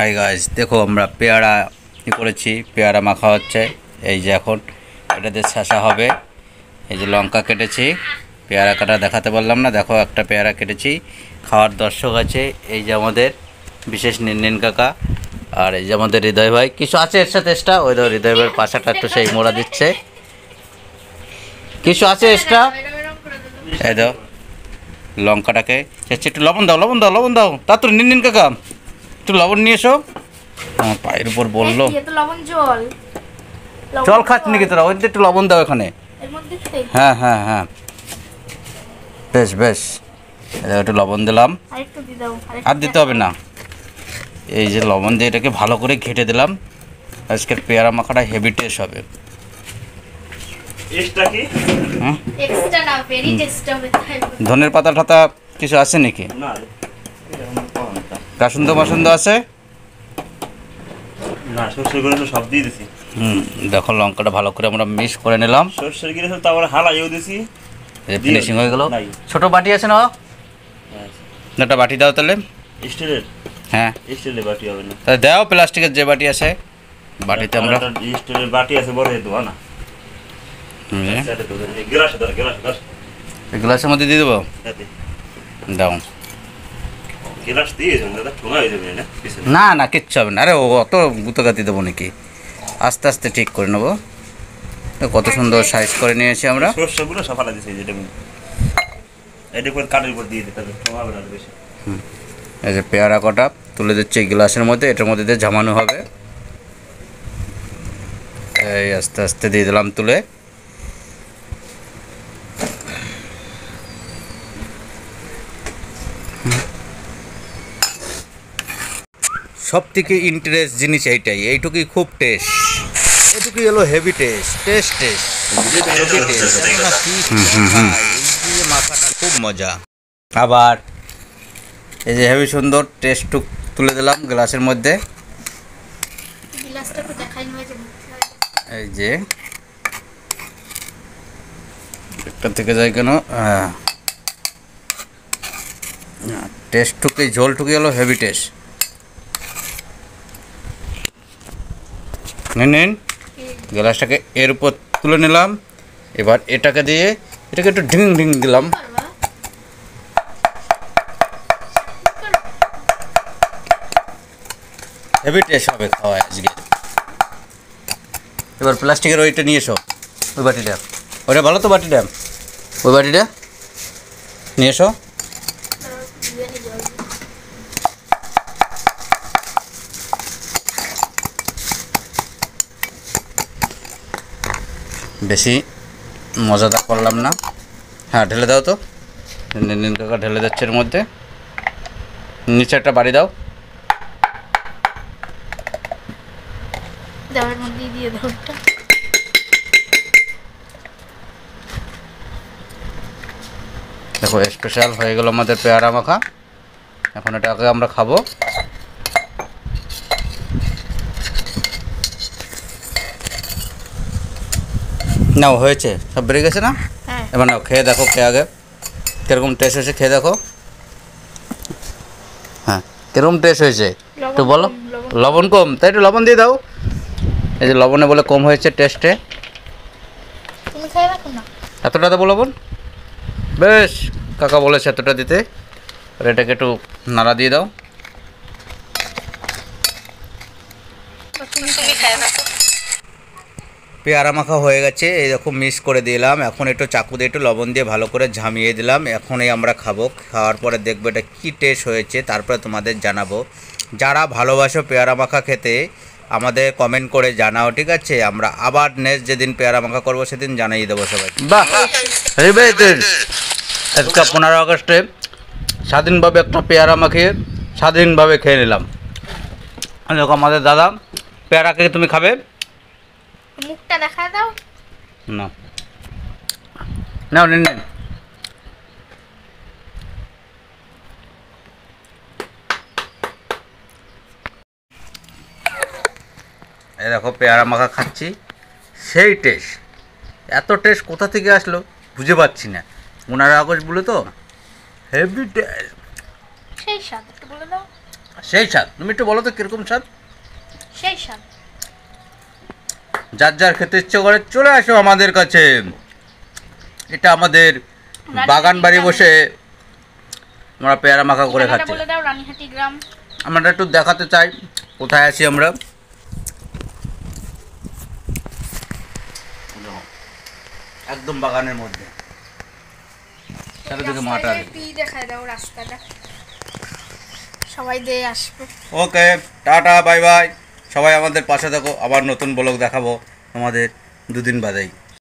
Hi guys, দেখো আমরা পেয়ারা করেছি, পেয়ারা মাখা হচ্ছে। এই যে এখন এটাতে শাসা হবে। এই যে লঙ্কা কেটেছি, পেয়ারা কাটা দেখাতে বললাম না, দেখো একটা পেয়ারা কেটেছি। খাওয়ার দর্শক আছে, এই যে আমাদের বিশেষ নিন কাকা, আর এই যে আমাদের হৃদয় ভাই। কিছু আছে এর সাথে এক্সট্রা, ওই তো হৃদয় ভাইয়ের পাশাটা একটু সেই মোড়া দিচ্ছে। কিছু আছে এক্সট্রা, এই দাও লঙ্কাটাকে একটু লবণ দাও, লবণ দাও, লবণ দাও তাড়াতাড়ি। নিন কাকা একটু লবণ নিয়ে এসো। আমার পায়ের উপর বললো জল খাচ্ছি নাকি তোরা, ওই একটু লবণ দাও এখানে। হ্যাঁ হ্যাঁ হ্যাঁ, বেশ বেশ, একটু লবণ দিলাম। আর দিতে হবে না, এই যে লবণ দিয়ে এটাকে ভালো করে ঘেটে দিলাম। আজকের পেয়ারা মাখাটা হেভি টেস্ট হবে। ধনের পাতা ঠাতা কিছু আছে নাকি? কাসুন্দ মাসুন্দ আছে না, সরষের গুঁড়ো সব দিয়ে দিছি। দেখো লঙ্কাটা ভালো করে আমরা মিক্স করে নিলাম। সরষের গুঁড়ো তারপরে হালাইও দিছি, ফিনিশিং হয়ে গেল। ছোট বাটি আছে না, একটা বাটি দাও তাহলে। স্টিলের? হ্যাঁ স্টিলের বাটি হবে না, তাহলে দাও প্লাস্টিকের যে বাটি আছে। বাটিতে আমরা স্টিলের বাটি আছে বড়, দেবো না। গ্লাসের মধ্যে দিয়ে দেবো, দাও। না না কিচ্ছু হবে না, আরে ও অত গুতগাতি দেবো নাকি, আস্তে আস্তে ঠিক করে নেবো। কত সুন্দর সাইজ করে নিয়েছি আমরা। সরষেগুলো সব ফালা দিয়েছি, যেটা এটা করে কাঠের উপর দিয়ে দিতে হবে, হবে না বেশি। এই যে পেয়ারা কটা তুলে দিচ্ছে এই গ্লাসের মধ্যে, এটার মধ্যে দিয়ে জামানো হবে। এই আস্তে আস্তে দিয়ে দিলাম তুলে। সব থেকে ইন্টারেস্ট জিনিস এইটুকুই খুব টেস্ট, এটুকুই হলো হেভি টেস্ট, টেস্ট টেস্ট মাখাটা খুব মজা। আবার এই যে হেভি সুন্দর টেস্ট তুলে দিলাম গ্লাসের মধ্যে। এই যে একটা থেকে যায় কেন, টেস্টটুকুই ঝোলটুকুই হলো হেভি টেস্ট। নিন গ্লাসটাকে এর উপর তুলে নিলাম। এবার এটাকে দিয়ে এটাকে একটু ঢিং ঢিং দিলাম। হেভি টেস্ট হবে খাওয়া আজকে। এবার প্লাস্টিকের ওইটা নিয়ে এসো, ওই বাটিটা, ওইটা ভালো তো বাটিটা, ওই বাটিটা নিয়ে এসো। বেশি মজাদার করলাম না। হ্যাঁ ঢেলে দাও তো, নিন কাকা ঢেলে দিচ্ছে এর মধ্যে। নিচে একটা বাড়ি দাও। দেখো স্পেশাল হয়ে গেল আমাদের পেয়ারা মাখা। এখন এটাকে আমরা খাবো। নাও হয়েছে, সব বেরিয়ে গেছে না? এবার নাও খেয়ে দেখো, খেয়ে আগে কীরকম টেস্ট হয়েছে খেয়ে দেখো। হ্যাঁ কীরকম টেস্ট হয়েছে একটু বলো। লবণ কম, তাই একটু লবণ দিয়ে দাও। এই যে লবণে বলে কম হয়েছে টেস্টে, এতটা দেবো লবণ। বেশ, কাকা বলেছে এতটা দিতে। আর এটাকে একটু নাড়া দিয়ে দাও। পেয়ারা মাখা হয়ে গেছে, এই দেখো মিক্স করে দিলাম। এখন একটু চাকু দিয়ে একটু লবণ দিয়ে ভালো করে ঝামিয়ে দিলাম। এখনই আমরা খাবো, খাওয়ার পরে দেখবো এটা কী টেস্ট হয়েছে, তারপরে তোমাদের জানাবো। যারা ভালোবাসো পেয়ারা মাখা খেতে আমাদের কমেন্ট করে জানাও, ঠিক আছে? আমরা আবার নেক্সট যেদিন পেয়ারা মাখা করবো সেদিন জানিয়ে দেবো সবাই। বাহ, একটা 15 আগস্টে স্বাধীনভাবে একটা পেয়ারা মাখিয়ে স্বাধীনভাবে খেয়ে নিলাম। দেখো আমাদের দাদা পেয়ারা খেয়ে, তুমি খাবে? মুখটা দেখা দাও না, নাও নিন নিন। এই দেখো পেয়ারা মাখা খাচ্ছি, সেই টেস্ট। এত টেস্ট কোথা থেকে আসলো বুঝে পাচ্ছি না। 15 আগস্ট বলে তো হেভি টেস্ট, সেই স্বাদ একটু বলে দাও। সেই স্বাদ। তুমি একটু বলো তো কিরকম স্বাদ? সেই স্বাদ। যার যার খেতে ইচ্ছে করে চলে আসো আমাদের কাছে। এটা আমাদের বাগান বাড়ি বসে আমরা পেয়ারা মাখা করে ঠিকানাটা খাচ্ছি। বলে দাও, রানীহাটি গ্রাম। আমরা একটু দেখাতে চাই কোথায় আছি আমরা। একদম বাগানের মধ্যে, চারিদিকে মাঠ আর দেখায় দাও রাস্তাটা, সবাই দিয়ে আসবে। ওকে, টাটা, বাই বাই। সবাই আমাদের পাশে থাকো, আবার নতুন ব্লগ দেখাবো আমাদের 2 দিন বাদেই।